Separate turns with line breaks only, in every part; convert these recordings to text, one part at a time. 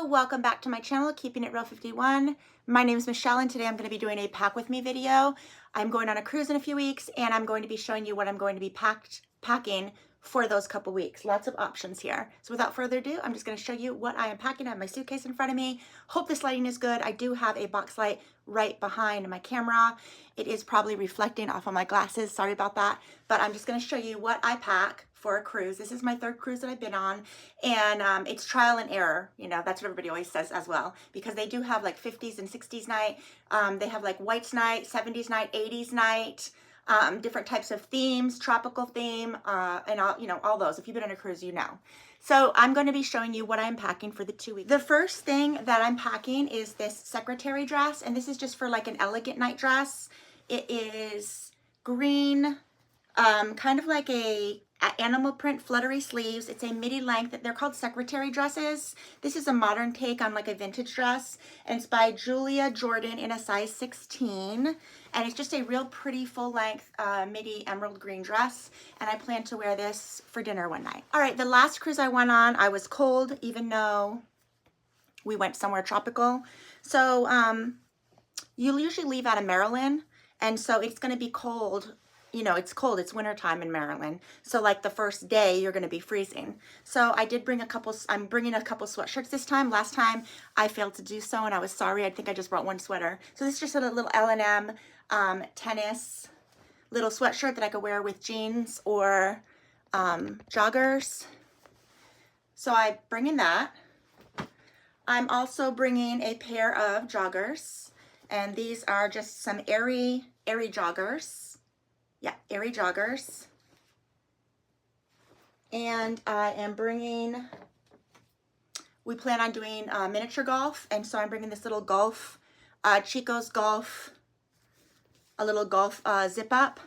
welcome back to my channel, Keeping It Real 51. My name is Michelle and today I'm going to be doing a pack with me video. I'm going on a cruise in a few weeks and I'm going to be showing you what I'm going to be packing for those couple weeks. Lots of options here. So without further ado, I'm just going to show you what I am packing. I have my suitcase in front of me. Hope this lighting is good. I do have a box light right behind my camera. It is probably reflecting off of my glasses. Sorry about that. But I'm just going to show you what I pack for a cruise. This is my third cruise that I've been on, and it's trial and error. You know, that's what everybody always says as well, because they do have like 50s and 60s night. They have like whites night, 70s night, 80s night, different types of themes, tropical theme, and all, you know, all those. If you've been on a cruise, you know. So I'm going to be showing you what I'm packing for the 2 weeks. The first thing that I'm packing is this secretary dress, and this is just for like an elegant night dress. It is green, kind of like a animal print fluttery sleeves. It's a midi length. They're called secretary dresses. This is a modern take on like a vintage dress, and it's by Julia Jordan in a size 16, and it's just a real pretty full length midi emerald green dress, and I plan to wear this for dinner one night. All right, the last cruise I went on, I was cold even though we went somewhere tropical. So you'll usually leave out of Maryland, and so it's going to be cold. You know, it's cold. It's wintertime in Maryland. So like the first day, you're going to be freezing. So I did bring I'm bringing a couple sweatshirts this time. Last time I failed to do so and I was sorry. I think I just brought one sweater. So this is just a little L&M tennis little sweatshirt that I could wear with jeans or joggers. So I'm bringing that. I'm also bringing a pair of joggers, and these are just some airy joggers. Yeah, airy joggers. And I am bringing, we plan on doing miniature golf, and so I'm bringing this little golf, Chico's golf, a little golf zip up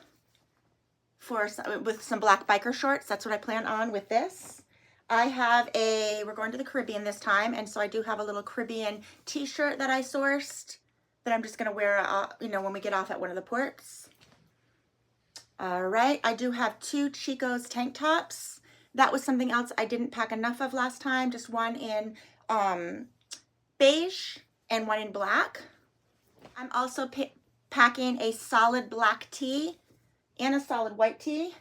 with some black biker shorts. That's what I plan on with this. I have we're going to the Caribbean this time, and so I do have a little Caribbean t-shirt that I sourced that I'm just gonna wear, you know, when we get off at one of the ports. All right, I do have 2 Chico's tank tops. That was something else I didn't pack enough of last time. Just one in beige and one in black. I'm also packing a solid black tee and a solid white tee.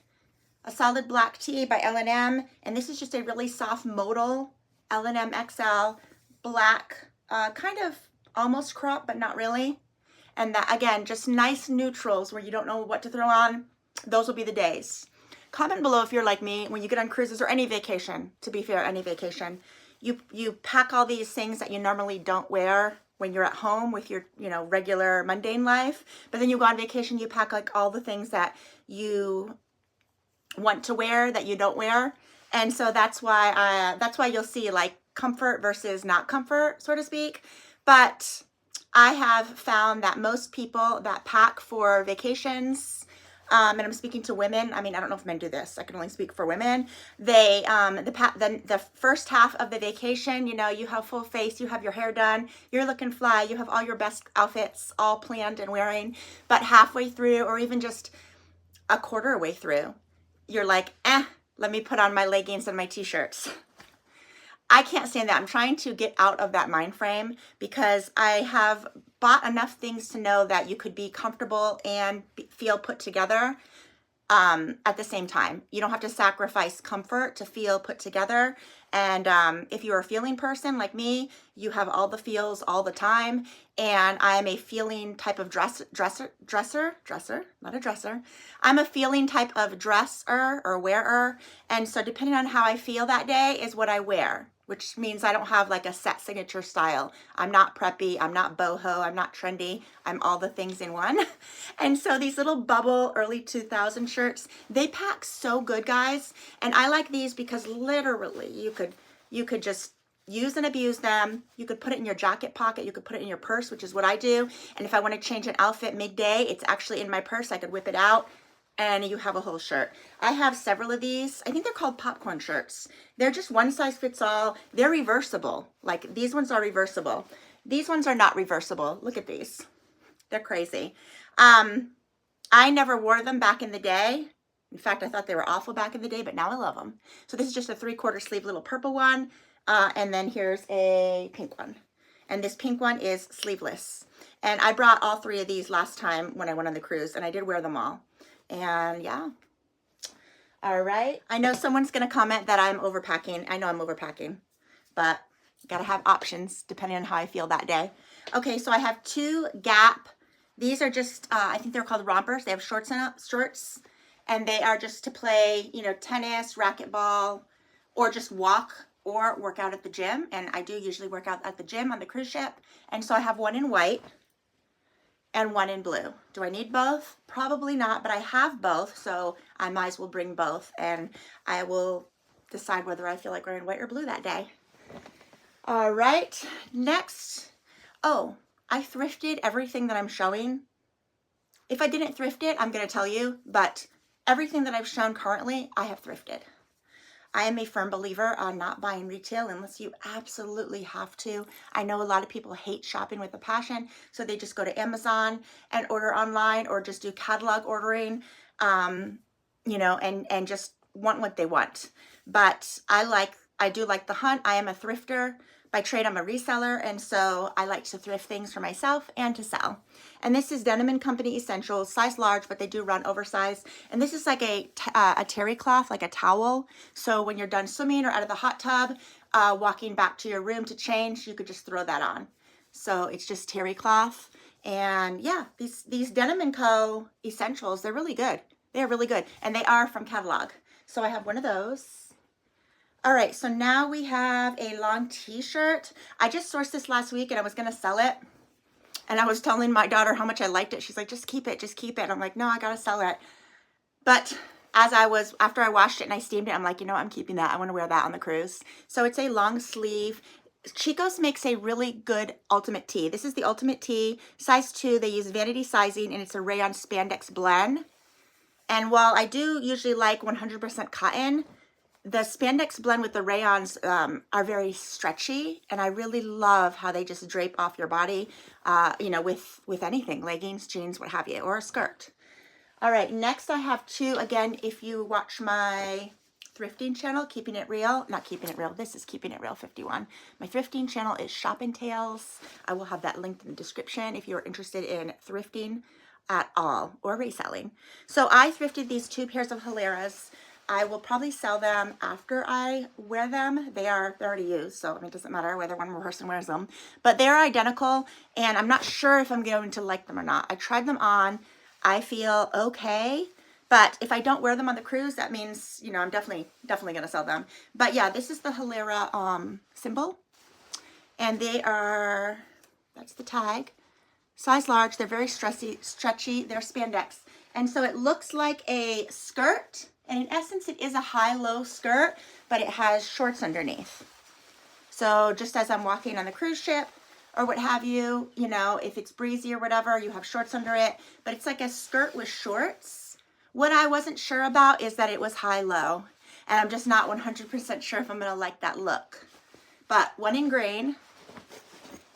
A solid black tee by L&M, and this is just a really soft modal L&M XL black, kind of almost crop, but not really. And that, again, just nice neutrals where you don't know what to throw on. Those will be the days. Comment below if you're like me, when you get on cruises or any vacation, to be fair, any vacation, you pack all these things that you normally don't wear when you're at home with your, you know, regular mundane life, but then you go on vacation, you pack like all the things that you want to wear that you don't wear. And so that's why you'll see like comfort versus not comfort, so to speak. But I have found that most people that pack for vacations, and I'm speaking to women. I mean, I don't know if men do this. I can only speak for women. They, the first half of the vacation, you know, you have full face, you have your hair done, you're looking fly, you have all your best outfits all planned and wearing. But halfway through, or even just a quarter way through, you're like, let me put on my leggings and my t-shirts. I can't stand that. I'm trying to get out of that mind frame because I have bought enough things to know that you could be comfortable and feel put together at the same time. You don't have to sacrifice comfort to feel put together. And if you're a feeling person like me, you have all the feels all the time. And I'm a feeling type of dresser, not a dresser. I'm a feeling type of dresser or wearer. And so depending on how I feel that day is what I wear, which means I don't have like a set signature style. I'm not preppy, I'm not boho, I'm not trendy, I'm all the things in one. And so these little bubble early 2000 shirts, they pack so good, guys. And I like these because literally you could just use and abuse them. You could put it in your jacket pocket, you could put it in your purse, which is what I do. And if I want to change an outfit midday, it's actually in my purse. I could whip it out and you have a whole shirt. I have several of these. I think they're called popcorn shirts. They're just one size fits all. They're reversible. Like these ones are reversible. These ones are not reversible. Look at these. They're crazy. I never wore them back in the day. In fact, I thought they were awful back in the day, but now I love them. So this is just a 3/4 sleeve little purple one. And then here's a pink one. And this pink one is sleeveless. And I brought all three of these last time when I went on the cruise, and I did wear them all. And yeah. All right. I know someone's going to comment that I'm overpacking. I know I'm overpacking, but got to have options depending on how I feel that day. Okay, so I have two Gap. These are just, I think they're called rompers. They have shorts and they are just to play, you know, tennis, racquetball, or just walk or work out at the gym. And I do usually work out at the gym on the cruise ship. And so I have one in white and one in blue. Do I need both? Probably not, but I have both, so I might as well bring both, and I will decide whether I feel like wearing white or blue that day. All right, next. Oh, I thrifted everything that I'm showing. If I didn't thrift it, I'm going to tell you, but everything that I've shown currently, I have thrifted. I am a firm believer on not buying retail unless you absolutely have to. I know a lot of people hate shopping with a passion, so they just go to Amazon and order online or just do catalog ordering, you know, and just want what they want. But I do like the hunt. I am a thrifter. By trade, I'm a reseller, and so I like to thrift things for myself and to sell. And this is Denim & Company Essentials, size large, but they do run oversized. And this is like a terry cloth, like a towel. So when you're done swimming or out of the hot tub, walking back to your room to change, you could just throw that on. So it's just terry cloth. And yeah, these Denim & Co. Essentials, they're really good. They're really good. And they are from catalog. So I have one of those. All right, so now we have a long t-shirt. I just sourced this last week and I was gonna sell it. And I was telling my daughter how much I liked it. She's like, just keep it, just keep it. I'm like, no, I gotta sell it. But after I washed it and I steamed it, I'm like, you know, I'm keeping that. I wanna wear that on the cruise. So it's a long sleeve. Chico's makes a really good ultimate tee. This is the ultimate tee, size 2. They use vanity sizing and it's a rayon spandex blend. And while I do usually like 100% cotton, the spandex blend with the rayons are very stretchy, and I really love how they just drape off your body, you know, with anything, leggings, jeans, what have you, or a skirt. All right, next I have two. Again, if you watch my thrifting channel, Keeping It Real, not Keeping It Real, this is Keeping It Real 51. My thrifting channel is Shopping Tales. I will have that linked in the description if you're interested in thrifting at all or reselling. So I thrifted these two pairs of Hileras. I will probably sell them after I wear them. They're already used, so I mean, it doesn't matter whether one more person wears them. But they're identical, and I'm not sure if I'm going to like them or not. I tried them on. I feel okay, but if I don't wear them on the cruise, that means, you know, I'm definitely going to sell them. But yeah, this is the Hilera symbol, and they are, that's the tag, size large. They're very stretchy. They're spandex, and so it looks like a skirt. And in essence, it is a high-low skirt, but it has shorts underneath. So just as I'm walking on the cruise ship or what have you, you know, if it's breezy or whatever, you have shorts under it. But it's like a skirt with shorts. What I wasn't sure about is that it was high-low. And I'm just not 100% sure if I'm going to like that look. But one in green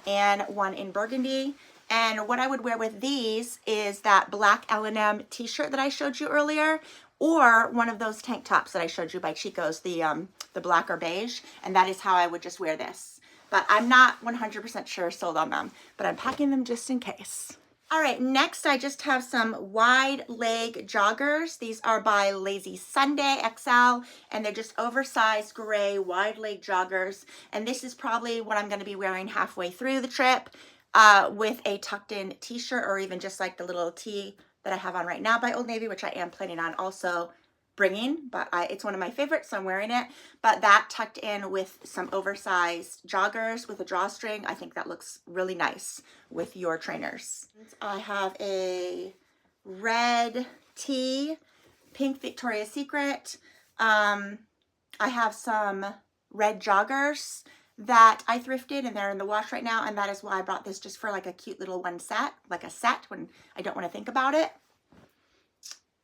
and one in burgundy. And what I would wear with these is that black L&M t-shirt that I showed you earlier, or one of those tank tops that I showed you by Chico's, the black or beige, and that is how I would just wear this. But I'm not 100% sure sold on them, but I'm packing them just in case. All right, next I just have some wide leg joggers. These are by Lazy Sunday XL, and they're just oversized gray wide leg joggers. And this is probably what I'm gonna be wearing halfway through the trip with a tucked in t-shirt, or even just like the little tee that I have on right now by Old Navy, which I am planning on also bringing, but it's one of my favorites, so I'm wearing it. But that tucked in with some oversized joggers with a drawstring, I think that looks really nice with your trainers. I have a red tee, pink Victoria's Secret. I have some red joggers that I thrifted, and they're in the wash right now, and that is why I brought this, just for like a cute little one set, like a set when I don't want to think about it.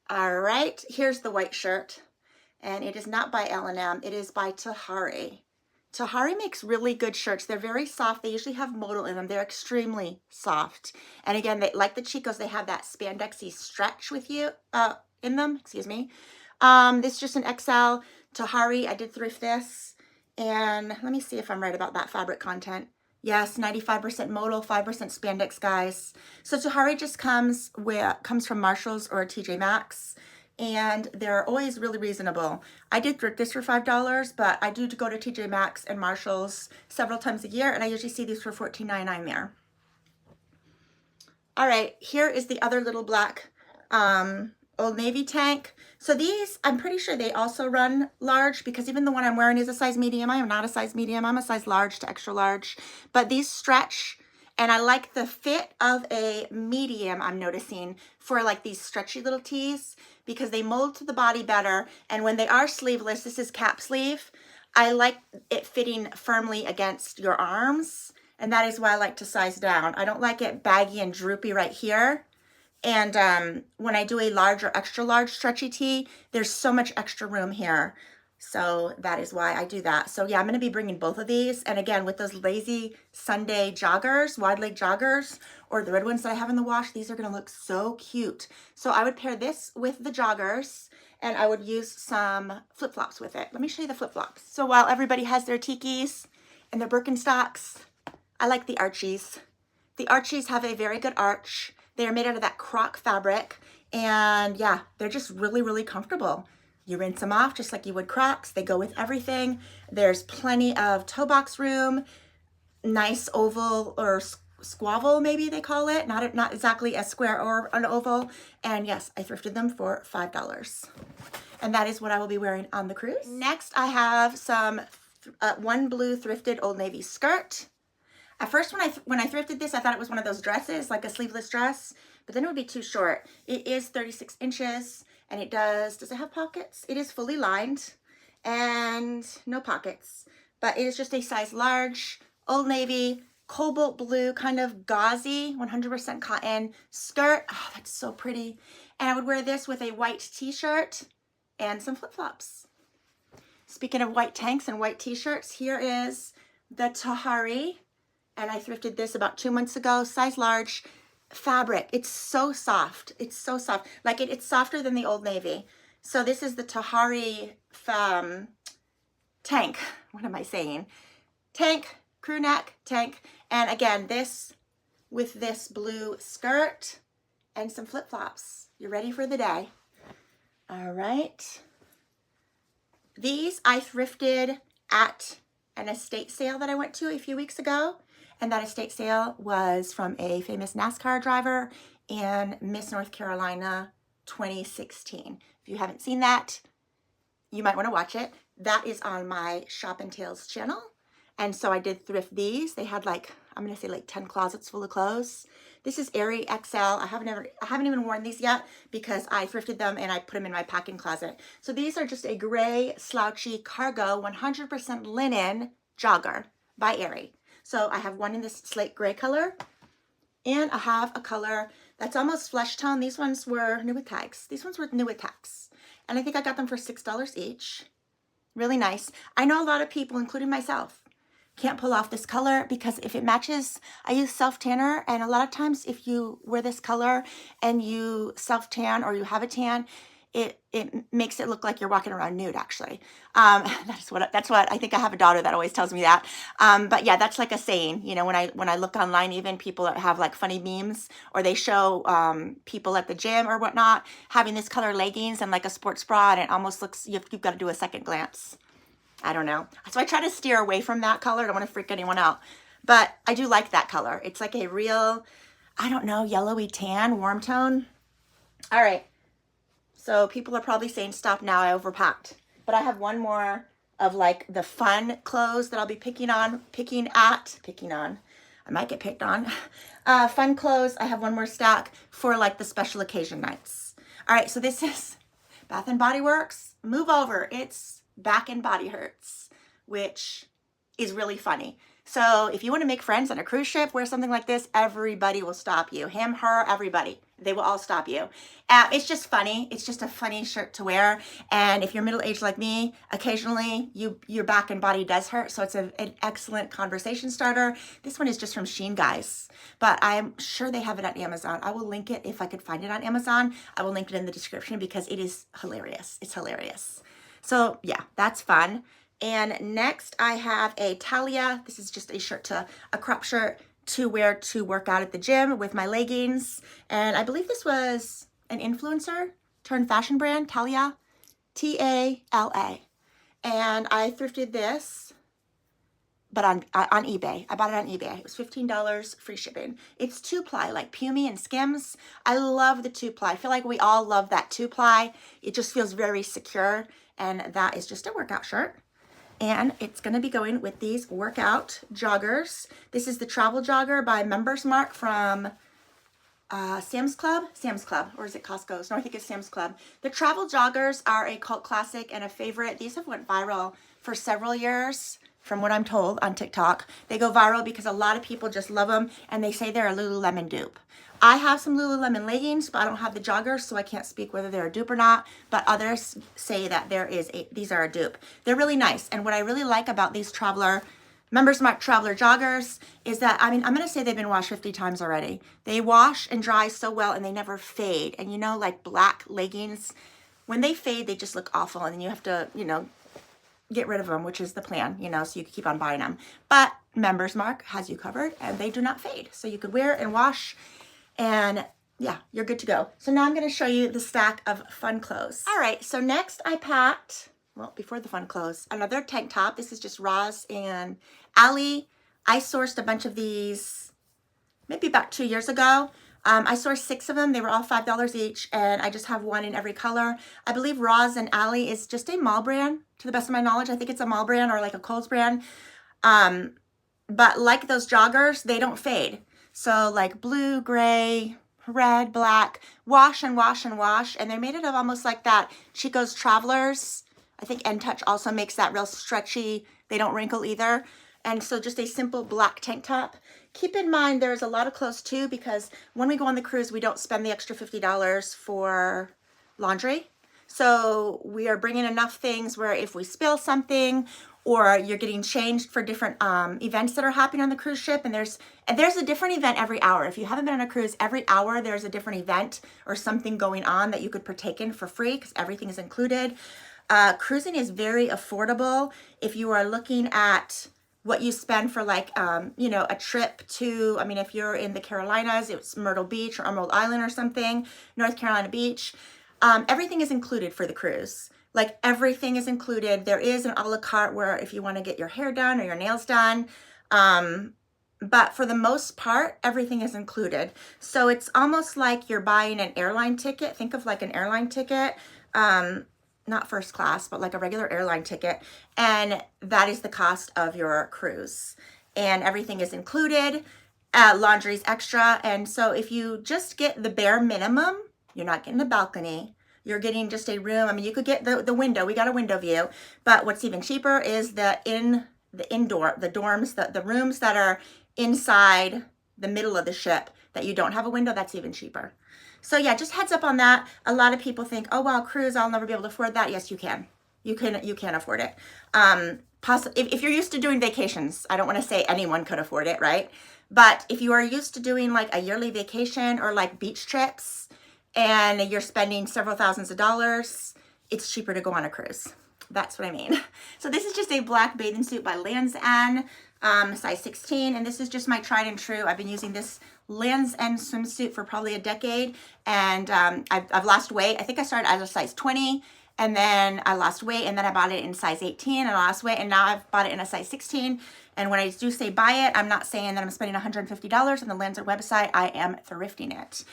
All right, here's the white shirt, and it is not by L&M, it is by Tahari. Tahari makes really good shirts. They're very soft. They usually have modal in them. They're extremely soft. And again, they, like the Chicos, they have that spandexy stretch with you in them, excuse me. This is just an XL Tahari. I did thrift this. And let me see if I'm right about that fabric content. Yes, 95% modal, 5% spandex, guys. So Tahari just comes from Marshalls or TJ Maxx, and they're always really reasonable. I did thrift this for $5, but I do go to TJ Maxx and Marshalls several times a year, and I usually see these for $14.99 there. All right, here is the other little black Old Navy tank. So these, I'm pretty sure they also run large, because even the one I'm wearing is a size medium. I am not a size medium. I'm a size large to extra large. But these stretch, and I like the fit of a medium, I'm noticing, for like these stretchy little tees, because they mold to the body better. And when they are sleeveless, this is cap sleeve, I like it fitting firmly against your arms. And that is why I like to size down. I don't like it baggy and droopy right here. And when I do a large or extra large stretchy tee, there's so much extra room here. So that is why I do that. So yeah, I'm going to be bringing both of these. And again, with those lazy Sunday joggers, wide leg joggers, or the red ones that I have in the wash, these are going to look so cute. So I would pair this with the joggers, and I would use some flip-flops with it. Let me show you the flip-flops. So while everybody has their Tikis and their Birkenstocks, I like the Archies. The Archies have a very good arch. They are made out of that croc fabric, and yeah, they're just really, really comfortable. You rinse them off just like you would Crocs. They go with everything. There's plenty of toe box room, nice oval or squavel, maybe they call it. Not exactly a square or an oval. And yes, I thrifted them for $5. And that is what I will be wearing on the cruise. Next, I have some one blue thrifted Old Navy skirt. At first, when I thrifted this, I thought it was one of those dresses, like a sleeveless dress, but then it would be too short. It is 36 inches, and it does it have pockets? It is fully lined and no pockets, but it is just a size large, Old Navy, cobalt blue, kind of gauzy, 100% cotton skirt. Oh, that's so pretty. And I would wear this with a white t-shirt and some flip-flops. Speaking of white tanks and white t-shirts, here is the Tahari. And I thrifted this about 2 months ago, size large, fabric. It's so soft. It's so soft. Like it's softer than the Old Navy. So this is the Tahari tank. What am I saying? Tank, crew neck, tank. And again, this with this blue skirt and some flip-flops. You're ready for the day. All right. These I thrifted at an estate sale that I went to a few weeks ago. And that estate sale was from a famous NASCAR driver in Miss North Carolina 2016. If you haven't seen that, you might want to watch it. That is on my Shop and Tales channel. And so I did thrift these. They had like, I'm going to say like 10 closets full of clothes. This is Aerie XL. I haven't even worn these yet because I thrifted them and I put them in my packing closet. So these are just a gray slouchy cargo 100% linen jogger by Aerie. So I have one in this slate gray color, and I have a color that's almost flesh tone. These ones were new with tags. These ones were new with tags. And I think I got them for $6 each. Really nice. I know a lot of people, including myself, can't pull off this color because if it matches, I use self-tanner, and a lot of times if you wear this color and you self-tan or you have a tan, it makes it look like you're walking around nude, actually. That's what I think. I have a daughter that always tells me that. But yeah, that's like a saying, you know, when I look online, even people that have like funny memes, or they show people at the gym or whatnot having this color leggings and like a sports bra, and it almost looks, you've got to do a second glance. I don't know. So I try to steer away from that color. I don't want to freak anyone out, but I do like that color. It's like a real, I don't know, yellowy tan, warm tone. All right. So people are probably saying, stop now, I overpacked. But I have one more of like the fun clothes that I'll be picking on. I might get picked on. Fun clothes. I have one more stack for like the special occasion nights. All right, so this is Bath & Body Works. Move over. It's Back and Body Hurts, which is really funny. So if you want to make friends on a cruise ship, wear something like this, everybody will stop you. Him, her, everybody. They will all stop you. It's just funny. It's just a funny shirt to wear. And if you're middle-aged like me, occasionally your back and body does hurt. So it's an excellent conversation starter. This one is just from Shein, guys. But I'm sure they have it on Amazon. I will link it if I could find it on Amazon. I will link it in the description because it is hilarious. It's hilarious. So yeah, that's fun. And next I have a Talia. This is just a crop shirt to wear to work out at the gym with my leggings. And I believe this was an influencer turned fashion brand, Talia, T-A-L-A. And I thrifted this, but on eBay. I bought it on eBay. It was $15, free shipping. It's 2-ply, like Pumi and Skims. I love the 2-ply. I feel like we all love that 2-ply. It just feels very secure. And that is just a workout shirt. And it's going to be going with these workout joggers. This is the travel jogger by Members Mark from Sam's Club, or is it Costco's? No, I think it's Sam's Club. The travel joggers are a cult classic and a favorite. These have went viral for several years, from what I'm told on TikTok. They go viral because a lot of people just love them, and they say they're a Lululemon dupe. I have some Lululemon leggings, but I don't have the joggers, so I can't speak whether they're a dupe or not. But others say that these are a dupe. They're really nice, and what I really like about these Members Mark Traveler joggers is that, I mean, I'm going to say they've been washed 50 times already. They wash and dry so well, and they never fade. And you know, like black leggings, when they fade, they just look awful, and then you have to, you know, get rid of them, which is the plan, you know, so you can keep on buying them. But Members Mark has you covered, and they do not fade. So you could wear and wash, and yeah, you're good to go. So now I'm going to show you the stack of fun clothes. All right, so next I packed, well, before the fun clothes, another tank top. This is just Roz and Ali. I sourced a bunch of these maybe about 2 years ago. I sourced 6 of them. They were all $5 each, and I just have one in every color. I believe Roz and Ali is just a mall brand, to the best of my knowledge. I think it's a mall brand or like a Kohl's brand. But like those joggers, they don't fade. So like blue, gray, red, black, wash and wash and wash. And they're made out of almost like that Chico's Travelers. I think N Touch also makes that real stretchy. They don't wrinkle either. And so just a simple black tank top. Keep in mind there's a lot of clothes too, because when we go on the cruise, we don't spend the extra $50 for laundry. So we are bringing enough things where if we spill something, or you're getting changed for different events that are happening on the cruise ship, and there's a different event every hour. If you haven't been on a cruise, every hour there's a different event or something going on that you could partake in for free, because everything is included. Cruising is very affordable. If you are looking at what you spend for like, you know, a trip to, I mean, if you're in the Carolinas, it's Myrtle Beach or Emerald Island or something, North Carolina Beach, everything is included for the cruise. Like everything is included. There is an a la carte where if you want to get your hair done or your nails done, but for the most part, everything is included. So it's almost like you're buying an airline ticket. Think of like an airline ticket, not first class, but like a regular airline ticket. And that is the cost of your cruise. And everything is included. Laundry's extra. And so if you just get the bare minimum, you're not getting the balcony. You're getting just a room. I mean, you could get the window. We got a window view. But what's even cheaper is the dorms, the rooms that are inside the middle of the ship that you don't have a window. That's even cheaper. So yeah, just heads up on that. A lot of people think, oh wow, cruise, I'll never be able to afford that. Yes, you can. You can afford it. If you're used to doing vacations, I don't want to say anyone could afford it, right? But if you are used to doing like a yearly vacation or like beach trips, and you're spending several thousands of dollars, it's cheaper to go on a cruise. That's what I mean. So this is just a black bathing suit by Land's End, size 16. And this is just my tried and true. I've been using this Land's End swimsuit for probably a decade. And I've lost weight. I think I started as a size 20. And then I lost weight. And then I bought it in size 18 and I lost weight. And now I've bought it in a size 16. And when I do say buy it, I'm not saying that I'm spending $150 on the Land's End website. I am thrifting it.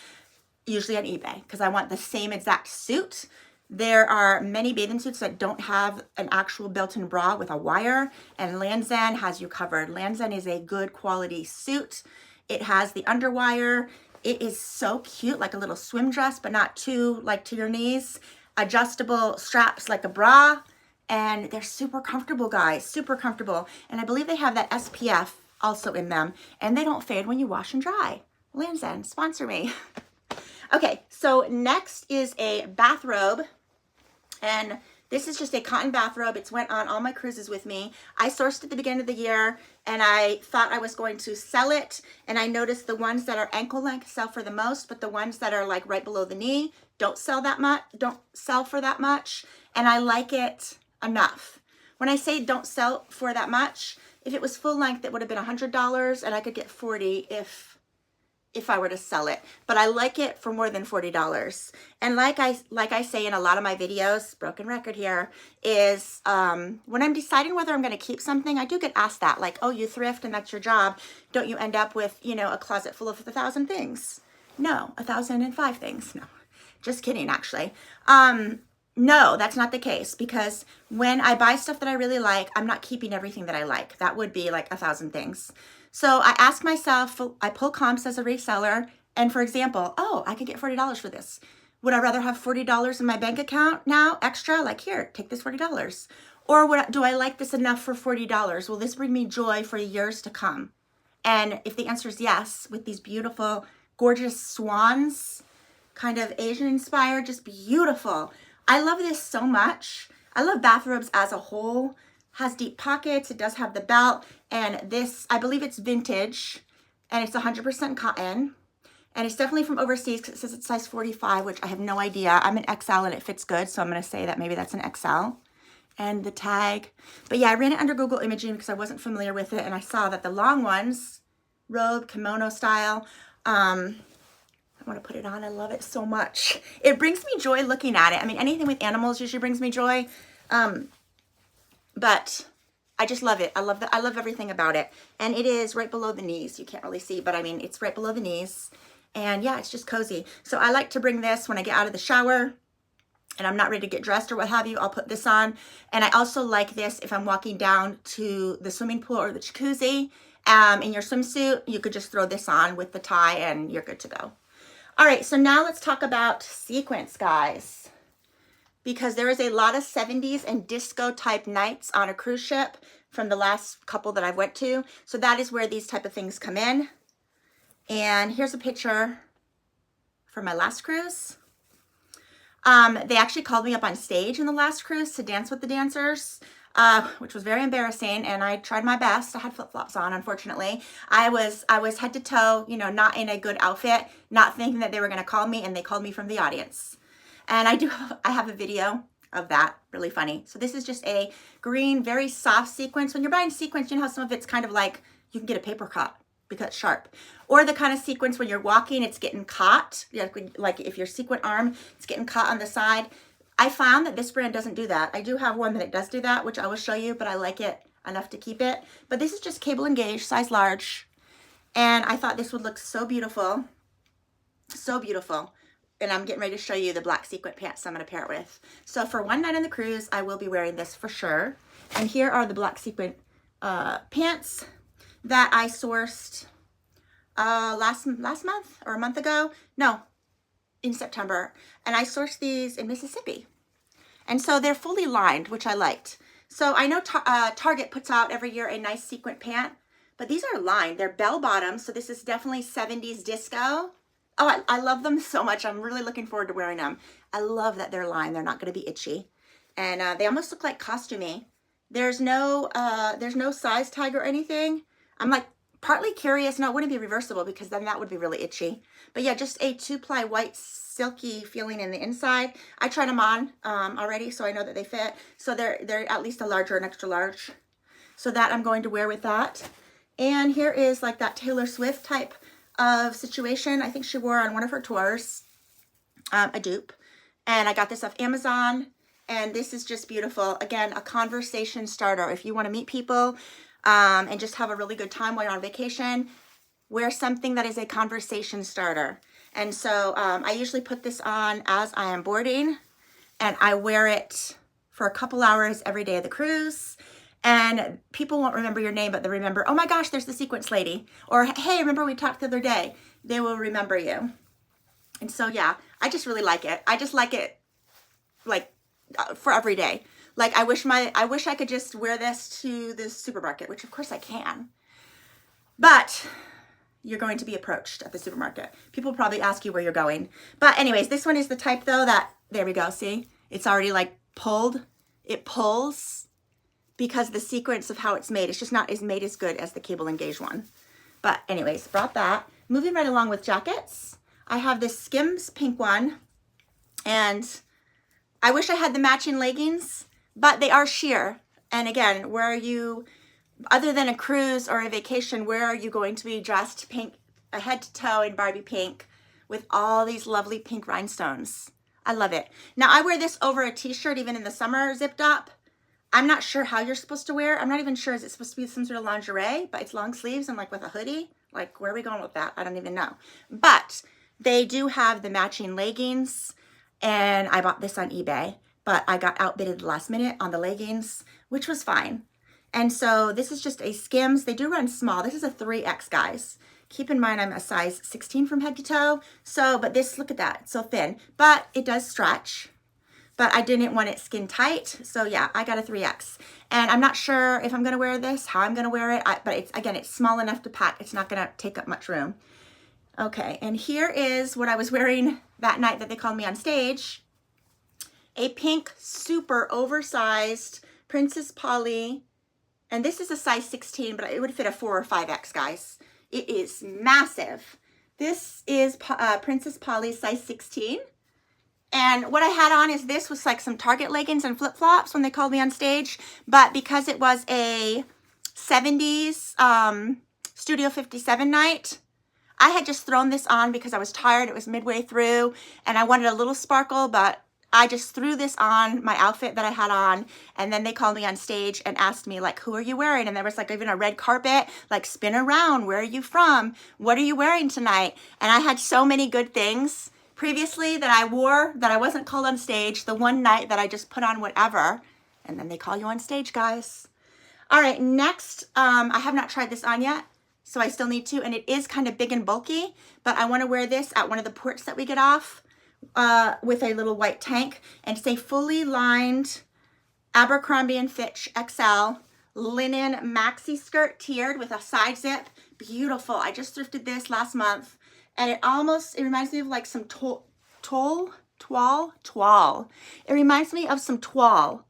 Usually on eBay, because I want the same exact suit. There are many bathing suits that don't have an actual built-in bra with a wire, and Land's End has you covered. Land's End is a good quality suit. It has the underwire. It is so cute, like a little swim dress, but not too like to your knees. Adjustable straps like a bra, and they're super comfortable, guys, super comfortable. And I believe they have that SPF also in them, and they don't fade when you wash and dry. Land's End, sponsor me. Okay, so next is a bathrobe, and this is just a cotton bathrobe. It's went on all my cruises with me. I sourced it at the beginning of the year, and I thought I was going to sell it, and I noticed the ones that are ankle length sell for the most, but the ones that are like right below the knee don't sell for that much, and I like it enough. When I say don't sell for that much, if it was full length, it would have been $100 and I could get 40 if I were to sell it, but I like it for more than $40. And like I say in a lot of my videos, broken record here, is when I'm deciding whether I'm going to keep something, I do get asked that, like, oh, you thrift and that's your job. Don't you end up with, you know, a closet full of 1,000 things? No, 1,005 things. No, just kidding, actually. No, that's not the case, because when I buy stuff that I really like, I'm not keeping everything that I like. That would be like 1,000 things. So I ask myself, I pull comps as a reseller, and for example, oh, I could get $40 for this. Would I rather have $40 in my bank account now, extra? Like, here, take this $40. Or do I like this enough for $40? Will this bring me joy for years to come? And if the answer is yes, with these beautiful, gorgeous swans, kind of Asian inspired, just beautiful. I love this so much. I love bathrobes as a whole. Has deep pockets, it does have the belt, and this, I believe it's vintage, and it's 100% cotton, and it's definitely from overseas because it says it's size 45, which I have no idea. I'm an XL and it fits good, so I'm going to say that maybe that's an XL. And the tag. But yeah, I ran it under Google Imaging because I wasn't familiar with it, and I saw that the long ones, robe, kimono style, I want to put it on. I love it so much. It brings me joy looking at it. I mean, anything with animals usually brings me joy. But I just love it. I love everything about it. And it is right below the knees. You can't really see, but I mean, it's right below the knees. And yeah, it's just cozy. So I like to bring this when I get out of the shower and I'm not ready to get dressed or what have you. I'll put this on. And I also like this if I'm walking down to the swimming pool or the jacuzzi in your swimsuit. You could just throw this on with the tie and you're good to go. All right, so now let's talk about sequins, guys. Because there is a lot of 70s and disco type nights on a cruise ship from the last couple that I've went to. So that is where these type of things come in. And here's a picture from my last cruise. They actually called me up on stage in the last cruise to dance with the dancers, which was very embarrassing. And I tried my best. I had flip-flops on, unfortunately. I was head to toe, you know, not in a good outfit, not thinking that they were going to call me, and they called me from the audience. And I have a video of that, really funny. So this is just a green, very soft sequence. When you're buying sequins, you know how some of it's kind of like, you can get a paper cut because it's sharp. Or the kind of sequence when you're walking, it's getting caught. Like if your sequin arm, it's getting caught on the side. I found that this brand doesn't do that. I do have one that it does do that, which I will show you, but I like it enough to keep it. But this is just cable engaged, size large. And I thought this would look so beautiful. So beautiful. And I'm getting ready to show you the black sequin pants I'm going to pair it with. So for one night on the cruise, I will be wearing this for sure. And here are the black sequin pants that I sourced last month or a month ago. No, in September. And I sourced these in Mississippi. And so they're fully lined, which I liked. So I know Target puts out every year a nice sequin pant, but these are lined. They're bell bottoms. So this is definitely 70s disco. Oh, I love them so much. I'm really looking forward to wearing them. I love that they're lined. They're not going to be itchy. And they almost look like costumey. There's no size tag or anything. I'm like partly curious. No, it wouldn't be reversible because then that would be really itchy. But yeah, just a 2-ply white silky feeling in the inside. I tried them on already, so I know that they fit. So they're at least a large or an extra large. So that I'm going to wear with that. And here is like that Taylor Swift type of situation. I think she wore on one of her tours, a dupe. And I got this off Amazon. And this is just beautiful. Again, a conversation starter. If you want to meet people and just have a really good time while you're on vacation, wear something that is a conversation starter. And so I usually put this on as I am boarding. And I wear it for a couple hours every day of the cruise. And people won't remember your name, but they'll remember, oh my gosh, there's the sequence lady. Or, hey, remember we talked the other day? They will remember you. And so, yeah, I just really like it. I just like it, like, for every day. Like, I wish I could just wear this to the supermarket, which of course I can. But you're going to be approached at the supermarket. People probably ask you where you're going. But anyways, this one is the type, though, that, there we go, see? It's already, like, pulled. It pulls. Because the sequence of how it's made, it's just not as made as good as the cable engaged one. But anyways, brought that. Moving right along with jackets, I have this Skims pink one. And I wish I had the matching leggings, but they are sheer. And again, where are you, other than a cruise or a vacation, where are you going to be dressed pink, head to toe in Barbie pink with all these lovely pink rhinestones? I love it. Now I wear this over a t-shirt even in the summer, zipped up. I'm not sure how you're supposed to wear it. I'm not even sure, is it supposed to be some sort of lingerie, but it's long sleeves and like with a hoodie? Like, where are we going with that? I don't even know. But they do have the matching leggings, and I bought this on eBay, but I got outbidded the last minute on the leggings, which was fine. And so this is just a Skims. They do run small. This is a 3X, guys. Keep in mind I'm a size 16 from head to toe. So, but this, look at that, it's so thin, but it does stretch. But I didn't want it skin tight. So yeah, I got a 3X. And I'm not sure if I'm gonna wear this, how I'm gonna wear it, but it's, again, it's small enough to pack. It's not gonna take up much room. Okay, and here is what I was wearing that night that they called me on stage. A pink, super oversized Princess Polly. And this is a size 16, but it would fit a 4 or 5X, guys. It is massive. This is Princess Polly size 16. And what I had on is this was like some Target leggings and flip-flops when they called me on stage. But because it was a 70s Studio 57 night, I had just thrown this on because I was tired. It was midway through and I wanted a little sparkle, but I just threw this on my outfit that I had on. And then they called me on stage and asked me, like, who are you wearing? And there was like even a red carpet, like, spin around. Where are you from? What are you wearing tonight? And I had so many good things previously that I wore that I wasn't called on stage the one night that I just put on whatever. And then they call you on stage, guys. All right, next, I have not tried this on yet, so I still need to. And it is kind of big and bulky, but I want to wear this at one of the ports that we get off with a little white tank. And it's a fully lined Abercrombie & Fitch XL linen maxi skirt tiered with a side zip. Beautiful. I just thrifted this last month. And it reminds me of like some toile. It reminds me of some toile.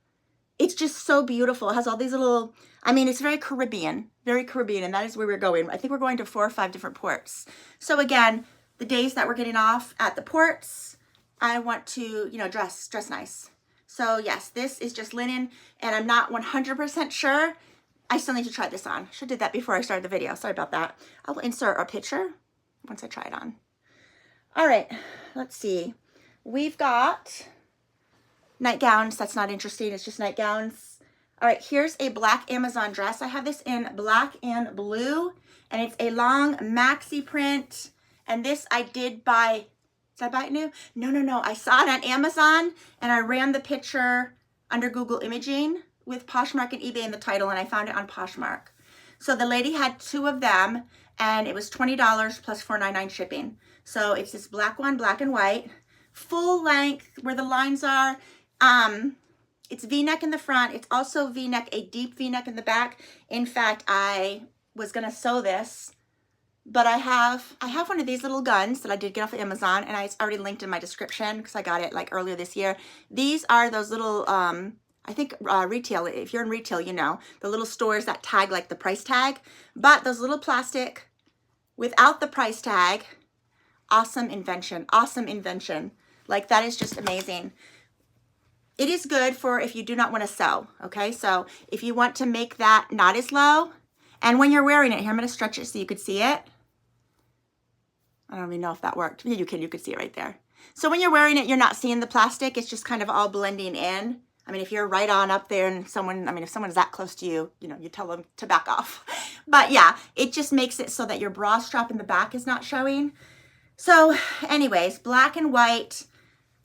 It's just so beautiful. It has all these little, I mean, it's very Caribbean, and that is where we're going. I think we're going to 4 or 5 different ports. So again, the days that we're getting off at the ports, I want to, you know, dress nice. So yes, this is just linen, and I'm not 100% sure. I still need to try this on. Should have did that before I started the video. Sorry about that. I will insert a picture once I try it on. All right, let's see. We've got nightgowns. That's not interesting. It's just nightgowns. All right, here's a black Amazon dress. I have this in black and blue, and it's a long maxi print. And this I did buy, did I buy it new? No. I saw it on Amazon, and I ran the picture under Google Imaging with Poshmark and eBay in the title, and I found it on Poshmark. So the lady had 2 of them, and it was $20 plus $4.99 shipping. So it's this black one, black and white, full length where the lines are. It's V-neck in the front. It's also V-neck, a deep V-neck in the back. In fact, I was gonna sew this, but I have one of these little guns that I did get off of Amazon, and it's already linked in my description because I got it like earlier this year. These are those little, I think retail, if you're in retail, you know, the little stores that tag like the price tag, but those little plastic without the price tag, awesome invention, awesome invention. Like, that is just amazing. It is good for if you do not want to sew, okay? So if you want to make that not as low, and when you're wearing it, here, I'm going to stretch it so you could see it. I don't even know if that worked. Yeah, you could see it right there. So when you're wearing it, you're not seeing the plastic. It's just kind of all blending in. I mean, if you're right on up there and someone, I mean, if someone's that close to you, you know, you tell them to back off. But yeah, it just makes it so that your bra strap in the back is not showing. So anyways, black and white.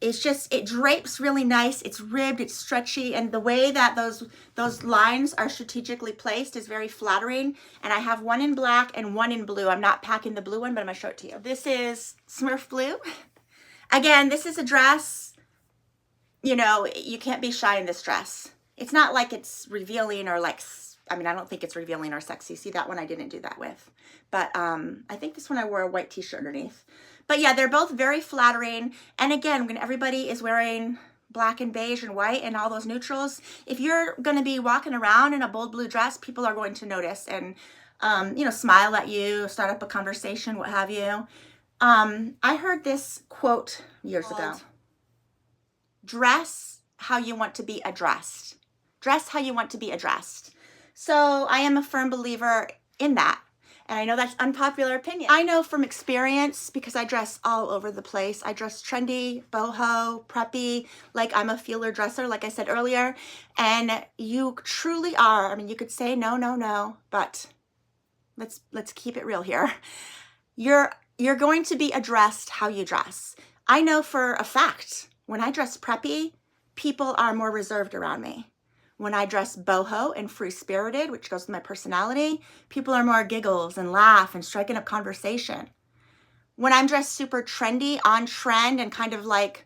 It's just, it drapes really nice. It's ribbed, it's stretchy, and the way that those lines are strategically placed is very flattering. And I have one in black and one in blue. I'm not packing the blue one, but I'm gonna show it to you. This is Smurf Blue. Again, this is a dress, you know, you can't be shy in this dress. It's not like it's revealing or like, I mean, I don't think it's revealing or sexy. See, that one I didn't do that with. But I think this one I wore a white t-shirt underneath. But yeah, they're both very flattering. And again, when everybody is wearing black and beige and white and all those neutrals, if you're gonna be walking around in a bold blue dress, people are going to notice and, you know, smile at you, start up a conversation, what have you. I heard this quote years ago. Dress how you want to be addressed. Dress how you want to be addressed. So I am a firm believer in that. And I know that's unpopular opinion. I know from experience, because I dress all over the place. I dress trendy, boho, preppy, like I'm a feeler dresser, like I said earlier. And you truly are, I mean, you could say no, no, no, but let's keep it real here. You're going to be addressed how you dress. I know for a fact, when I dress preppy, people are more reserved around me. When I dress boho and free-spirited, which goes with my personality, people are more giggles and laugh and striking up conversation. When I'm dressed super trendy, on trend, and kind of like,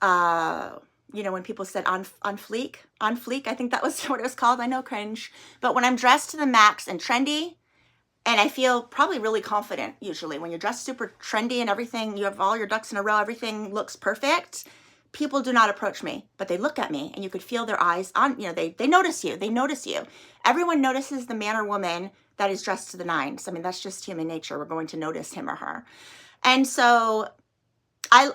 you know, when people said on fleek, I think that was what it was called. I know, cringe. But when I'm dressed to the max and trendy, and I feel probably really confident usually, when you're dressed super trendy and everything, you have all your ducks in a row, everything looks perfect, people do not approach me, but they look at me and you could feel their eyes on, you know, they notice you, they notice you. Everyone notices the man or woman that is dressed to the nines. I mean, that's just human nature. We're going to notice him or her. And so I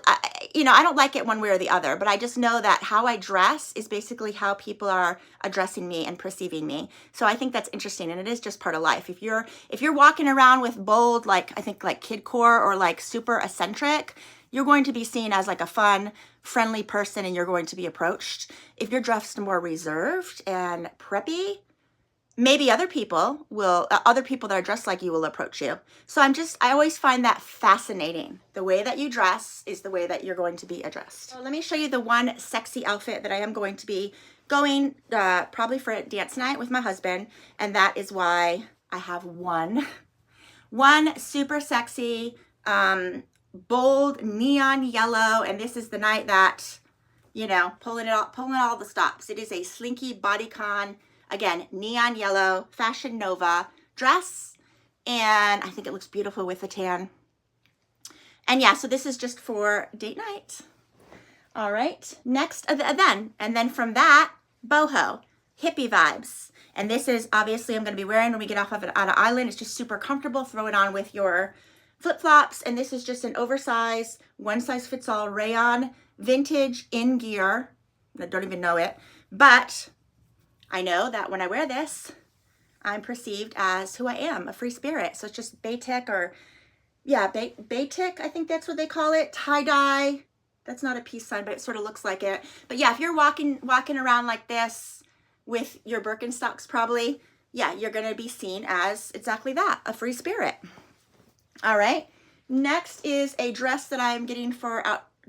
you know, I don't like it one way or the other, but I just know that how I dress is basically how people are addressing me and perceiving me. So I think that's interesting, and it is just part of life. If you're walking around with bold, like I think like kidcore or like super eccentric, you're going to be seen as like a fun, friendly person, and you're going to be approached. If you're dressed more reserved and preppy, maybe other people that are dressed like you will approach you. So I always find that fascinating. The way that you dress is the way that you're going to be addressed. So let me show you the one sexy outfit that I am going to be going probably for a dance night with my husband. And that is why I have one super sexy, bold neon yellow. And this is the night that, you know, pulling all the stops. It is a slinky bodycon. Again, neon yellow, Fashion Nova dress, and I think it looks beautiful with the tan. And yeah, so this is just for date night. All right, next, and then from that, boho, hippie vibes. And this is obviously I'm gonna be wearing when we get off of an island. It's just super comfortable. Throw it on with your flip-flops, and this is just an oversized, one-size-fits-all rayon, vintage in gear. I don't even know it, but I know that when I wear this, I'm perceived as who I am, a free spirit. So it's just batik or, yeah, batik, I think that's what they call it, tie-dye. That's not a peace sign, but it sort of looks like it. But yeah, if you're walking around like this with your Birkenstocks probably, yeah, you're gonna be seen as exactly that, a free spirit. All right, next is a dress that I'm getting for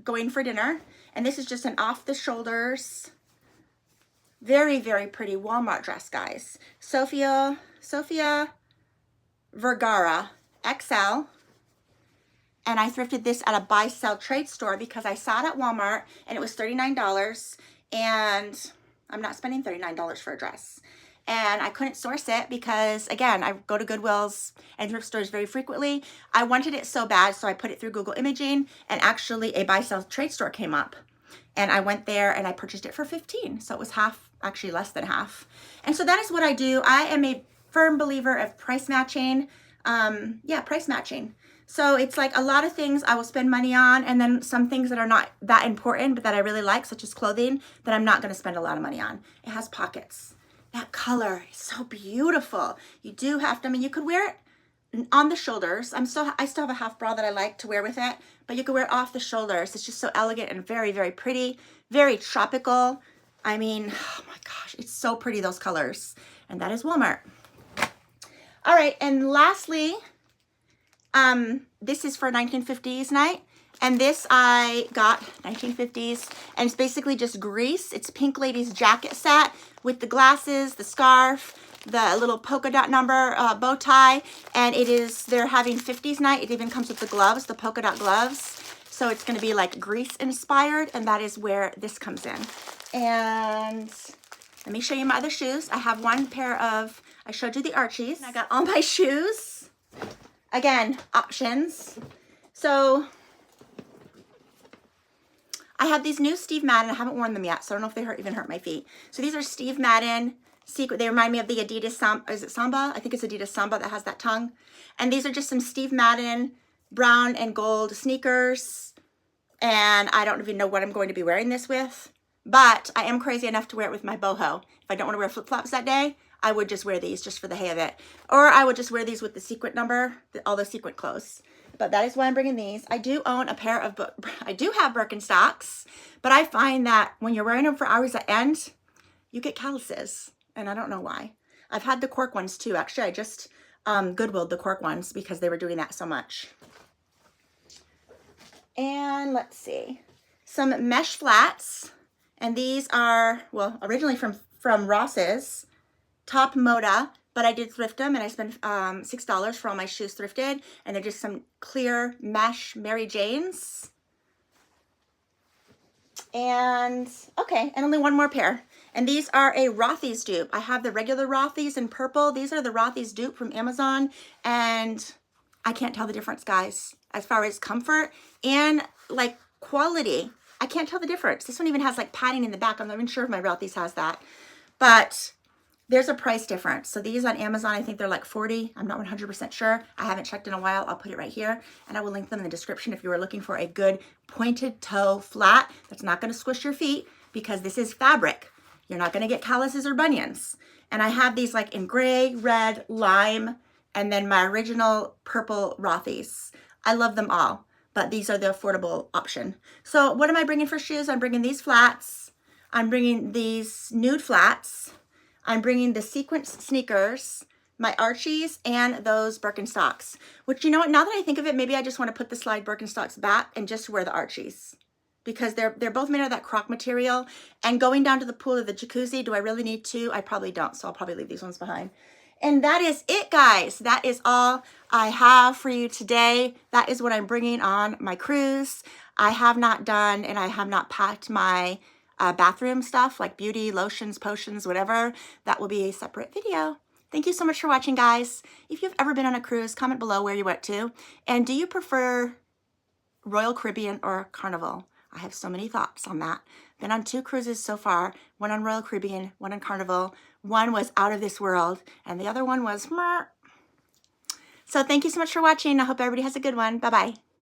going for dinner. And this is just an off the shoulders, very, very pretty Walmart dress, guys. Sofia Vergara XL. And I thrifted this at a buy-sell trade store because I saw it at Walmart and it was $39. And I'm not spending $39 for a dress. And I couldn't source it because, again, I go to Goodwills and thrift stores very frequently. I wanted it so bad, so I put it through Google Imaging, and actually a buy-sell trade store came up. And I went there and I purchased it for $15. So it was half, actually less than half. And so that is what I do. I am a firm believer of price matching. Price matching. So it's like a lot of things I will spend money on, and then some things that are not that important, but that I really like, such as clothing, that I'm not going to spend a lot of money on. It has pockets. That color is so beautiful. You do have to, I mean, you could wear it on the shoulders. I still have a half bra that I like to wear with it, but you could wear it off the shoulders. It's just so elegant and very, very pretty, very tropical. I mean, oh my gosh, it's so pretty, those colors. And that is Walmart. All right, and lastly, this is for 1950s night. And this I got 1950s, and it's basically just Grease. It's Pink Lady's jacket set with the glasses, the scarf, the little polka dot number bow tie, and they're having 50s night. It even comes with the gloves, the polka dot gloves. So it's going to be like Grease inspired, and that is where this comes in. And let me show you my other shoes. I have one pair of, I showed you the Archies. I got all my shoes. Again, options. So I have these new Steve Madden. I haven't worn them yet, so I don't know if they even hurt my feet. So these are Steve Madden Secret. They remind me of the Adidas Samba. Is it Samba? I think it's Adidas Samba that has that tongue. And these are just some Steve Madden brown and gold sneakers. And I don't even know what I'm going to be wearing this with. but I am crazy enough to wear it with my boho. If I don't want to wear flip-flops that day, I would just wear these just for the hay of it. Or I would just wear these with the sequin number, all the sequin clothes. But that is why I'm bringing these. I do own a pair of, I do have Birkenstocks, but I find that when you're wearing them for hours at end, you get calluses, and I don't know why. I've had the cork ones too. Actually, I just Goodwilled the cork ones because they were doing that so much. And let's see, some mesh flats, and these are, well, originally from Ross's, Top Moda, but I did thrift them, and I spent $6 for all my shoes thrifted, and they're just some clear mesh Mary Janes. And okay, and only one more pair. And these are a Rothy's dupe. I have the regular Rothy's in purple. These are the Rothy's dupe from Amazon, and I can't tell the difference, guys, as far as comfort and like quality. I can't tell the difference. This one even has like padding in the back. I'm not even sure if my Rothy's has that, but there's a price difference. So these on Amazon, I think they're like $40. I'm not 100% sure. I haven't checked in a while. I'll put it right here, and I will link them in the description if you are looking for a good pointed toe flat that's not going to squish your feet, because this is fabric. You're not going to get calluses or bunions. And I have these like in gray, red, lime, and then my original purple Rothy's. I love them all, but these are the affordable option. So what am I bringing for shoes? I'm bringing these flats. I'm bringing these nude flats. I'm bringing the sequence sneakers, my Archies, and those Birkenstocks. Which, you know what, now that I think of it, maybe I just want to put the slide Birkenstocks back and just wear the Archies, because they're both made out of that croc material. And going down to the pool or the jacuzzi, do I really need to? I probably don't, so I'll probably leave these ones behind. And that is it, guys. That is all I have for you today. That is what I'm bringing on my cruise. I have not done, and I have not packed my bathroom stuff like beauty, lotions, potions, whatever. That will be a separate video. Thank you so much for watching, guys. If you've ever been on a cruise, comment below where you went to. And do you prefer Royal Caribbean or Carnival? I have so many thoughts on that. Been on 2 cruises so far, one on Royal Caribbean, one on Carnival. One was out of this world, and the other one was meh. So thank you so much for watching. I hope everybody has a good one. Bye-bye.